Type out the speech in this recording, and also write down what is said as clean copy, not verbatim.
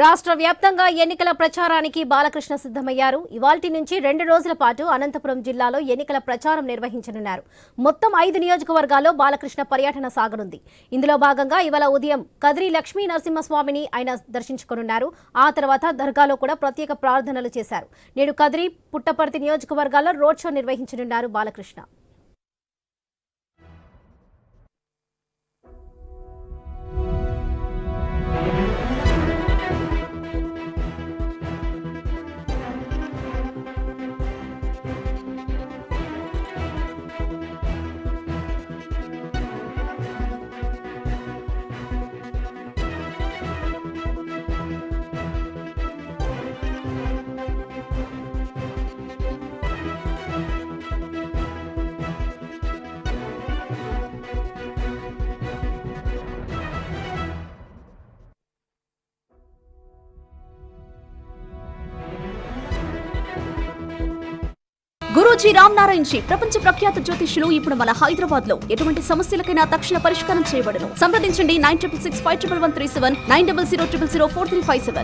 రాష్ట్ర వ్యాప్తంగా ఎన్నికల ప్రచారానికి బాలకృష్ణ సిద్ధమయ్యారు. ఇవాల్టి నుంచి 2 రోజుల పాటు అనంతపురం జిల్లాలో ఎన్నికల ప్రచారం నిర్వహించనున్నారు. మొత్తం 5 నియోజకవర్గాల్లో బాలకృష్ణ పర్యటన సాగనుంది. ఇందులో భాగంగా ఇవాళ ఉదయం కదిరి లక్ష్మీ నరసింహస్వామిని ఆయన దర్శించుకోనున్నారు. ఆ తర్వాత దర్గాలో కూడా ప్రత్యేక ప్రార్థనలు చేశారు. నేడు కదిరి, పుట్టపర్తి నియోజకవర్గాల్లో రోడ్ షో నిర్వహించనున్నారు బాలకృష్ణ. గురూజీ రామ్ నారాయణ్ జీ ప్రపంచ ప్రఖ్యాత జ్యోతిష్యులు ఇప్పుడు మన హైదరాబాద్ లో ఎటువంటి సమస్యలకైనా తక్షణ పరిష్కారం చేయబడును. సంప్రదించండి 96651137 9000004357.